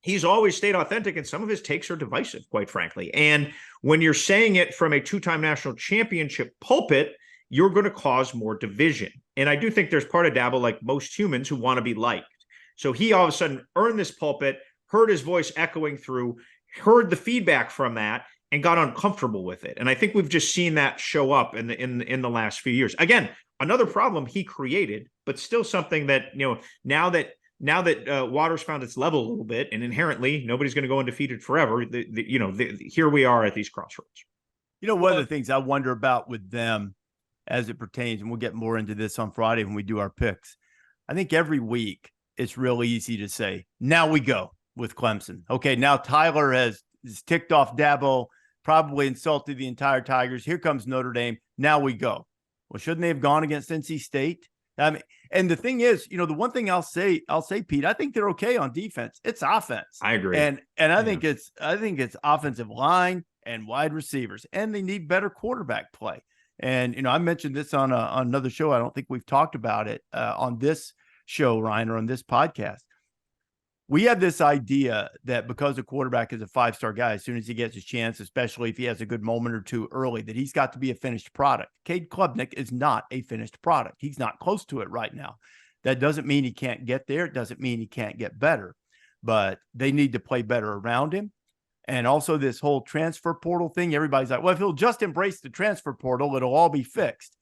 he's always stayed authentic, and some of his takes are divisive, quite frankly. And when you're saying it from a 2-time national championship pulpit, you're going to cause more division. And I do think there's part of Dabo, like most humans, who want to be liked. So he all of a sudden earned this pulpit, heard his voice echoing through, heard the feedback from that, and got uncomfortable with it. And I think we've just seen that show up in the last few years. Again, another problem he created, but still something that, now that water's found its level a little bit, and inherently nobody's going to go undefeated forever. Here we are at these crossroads. One of the things I wonder about with them as it pertains, and we'll get more into this on Friday when we do our picks. I think every week it's real easy to say, now we go with Clemson. Okay, now Tyler has ticked off Dabo, probably insulted the entire Tigers. Here comes Notre Dame. Now we go. Well, shouldn't they have gone against NC State? I mean, and the thing is, the one thing I'll say, Pete, I think they're okay on defense. It's offense. I agree. And I think it's offensive line and wide receivers, and they need better quarterback play. And, I mentioned this on another show. I don't think we've talked about it on this show, Ryan, or on this podcast. We have this idea that because a quarterback is a 5-star guy, as soon as he gets his chance, especially if he has a good moment or two early, that he's got to be a finished product. Cade Klubnik is not a finished product. He's not close to it right now. That doesn't mean he can't get there. It doesn't mean he can't get better, but they need to play better around him. And also this whole transfer portal thing, everybody's like, well, if he'll just embrace the transfer portal, it'll all be fixed.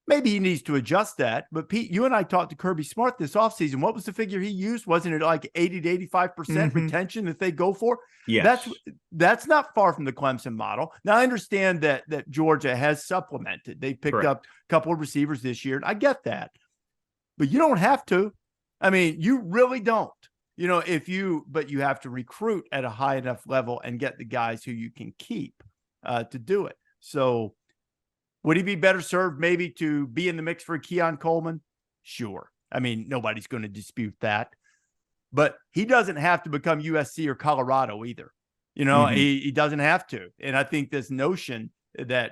Maybe he needs to adjust that. But Pete, you and I talked to Kirby Smart this offseason. What was the figure he used? Wasn't it like 80 to 85% retention that they go for? Yes. That's not far from the Clemson model. Now, I understand that Georgia has supplemented. They picked up a couple of receivers this year. And I get that. But you don't have to. I mean, you really don't. But you have to recruit at a high enough level and get the guys who you can keep to do it. So would he be better served maybe to be in the mix for Keon Coleman? Sure. I mean, nobody's going to dispute that. But he doesn't have to become USC or Colorado either. He doesn't have to. And I think this notion that,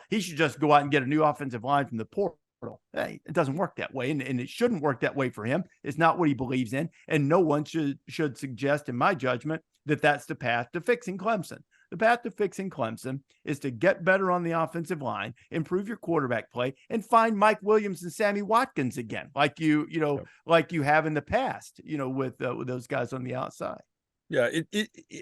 he should just go out and get a new offensive line from the portal. Hey, it doesn't work that way. And it shouldn't work that way for him. It's not what he believes in. And no one should suggest, in my judgment, that that's the path to fixing Clemson. The path to fixing Clemson is to get better on the offensive line, improve your quarterback play, and find Mike Williams and Sammy Watkins again, like you have in the past, with those guys on the outside. Yeah,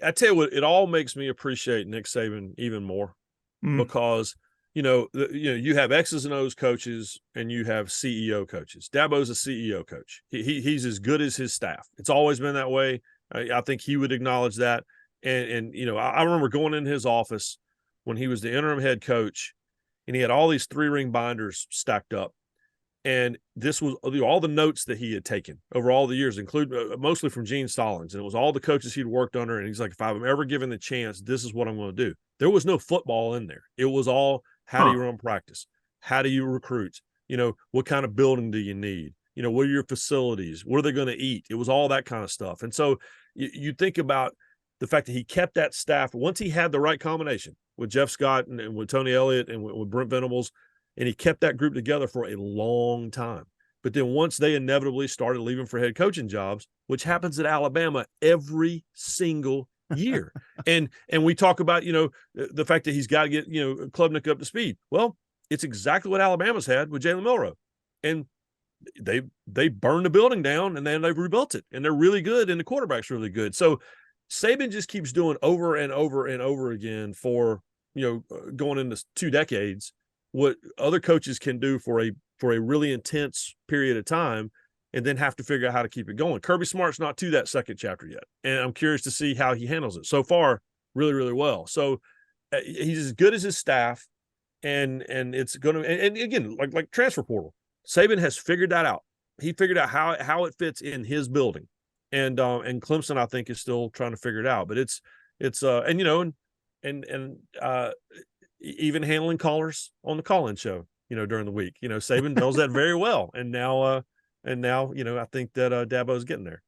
I tell you what, it all makes me appreciate Nick Saban even more because you have X's and O's coaches and you have CEO coaches. Dabo's a CEO coach. He's as good as his staff. It's always been that way. I think he would acknowledge that. And I remember going in his office when he was the interim head coach, and he had all these 3-ring binders stacked up. And this was all the notes that he had taken over all the years, including mostly from Gene Stallings. And it was all the coaches he'd worked under. And he's like, if I'm ever given the chance, this is what I'm going to do. There was no football in there. It was all, how do you run practice? How do you recruit? What kind of building do you need? What are your facilities? What are they going to eat? It was all that kind of stuff. And so you think about the fact that he kept that staff once he had the right combination with Jeff Scott and with Tony Elliott and with Brent Venables, and he kept that group together for a long time. But then once they inevitably started leaving for head coaching jobs, which happens at Alabama every single year. and we talk about, the fact that he's got to get, Klubnik up to speed. Well, it's exactly what Alabama's had with Jalen Milroe. And they burned the building down and then they've rebuilt it. And they're really good and the quarterback's really good. So Saban just keeps doing over and over and over again for, going into 2 decades, what other coaches can do for a really intense period of time and then have to figure out how to keep it going. Kirby Smart's not to that second chapter yet. And I'm curious to see how he handles it. So far, really, really well. So he's as good as his staff and it's going to, and again, like transfer portal, Saban has figured that out. He figured out how it fits in his building. And Clemson, I think, is still trying to figure it out. But it's even handling callers on the call-in show, during the week. Saban knows that very well. And now, I think that Dabo's getting there.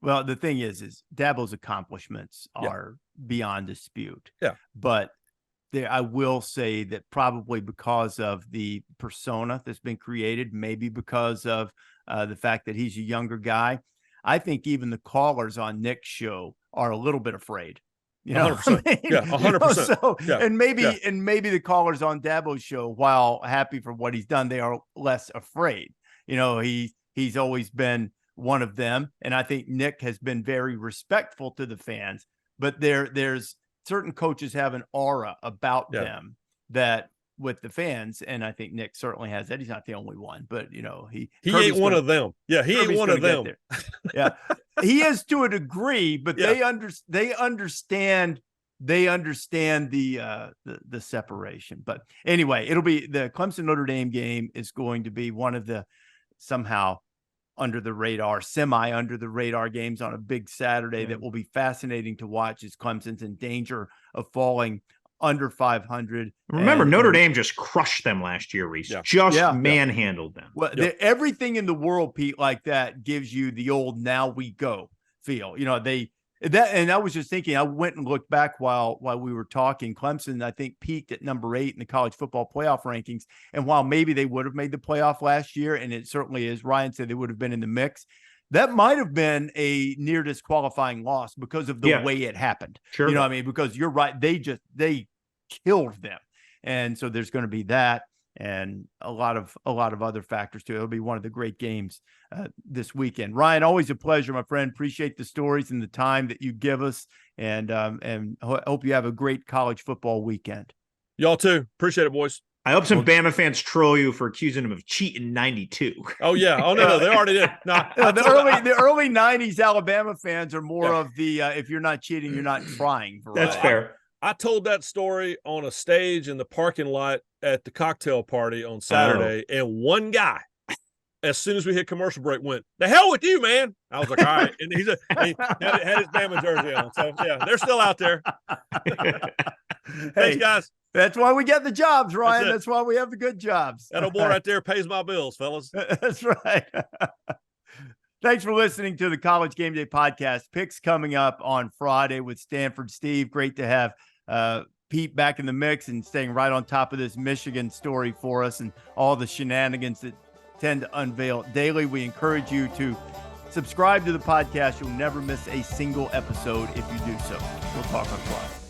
Well, the thing is Dabo's accomplishments are beyond dispute. Yeah. But I will say that probably because of the persona that's been created, maybe because of the fact that he's a younger guy, I think even the callers on Nick's show are a little bit afraid. 100%. I mean, yeah, 100%. And maybe the callers on Dabo's show, while happy for what he's done, they are less afraid. He's always been one of them, and I think Nick has been very respectful to the fans. But there's certain coaches have an aura about them that with the fans, and I think Nick certainly has that. He's not the only one, but he ain't one of them. Yeah, he ain't one of them. Yeah, he is to a degree, but they understand the separation. But anyway, it'll be the Clemson Notre Dame game is going to be one of the somehow semi under the radar games on a big Saturday that will be fascinating to watch as Clemson's in danger of falling under 500. Remember, Notre Dame just crushed them last year, Rece. Manhandled them. Well, everything in the world, Pete, like that gives you the old "now we go" feel. And I was just thinking, I went and looked back while we were talking. Clemson, I think, peaked at number 8 in the college football playoff rankings. And while maybe they would have made the playoff last year, and it certainly is, Ryan said they would have been in the mix, that might have been a near disqualifying loss because of the way it happened. Sure. You know what I mean? Because you're right. They killed them. And so there's going to be that and a lot of other factors too. It'll be one of the great games this weekend. Ryan, always a pleasure, my friend. Appreciate the stories and the time that you give us, and hope you have a great college football weekend. Y'all too. Appreciate it, boys. I hope some Bama fans troll you for accusing him of cheating in '92. Oh yeah. Oh no, they already did. No, the early '90s Alabama fans are more of the if you're not cheating, you're not trying. That's fair. I told that story on a stage in the parking lot at the cocktail party on Saturday, and one guy, as soon as we hit commercial break, went, "The hell with you, man!" I was like, "All right," and he had his Bama jersey on. So yeah, they're still out there. Thanks, guys. That's why we get the jobs, Ryan. That's why we have the good jobs. That old boy right there pays my bills, fellas. That's right. Thanks for listening to the College Game Day podcast. Picks coming up on Friday with Stanford Steve. Great to have Pete back in the mix and staying right on top of this Michigan story for us and all the shenanigans that tend to unveil daily. We encourage you to subscribe to the podcast. You'll never miss a single episode if you do so. We'll talk on Friday.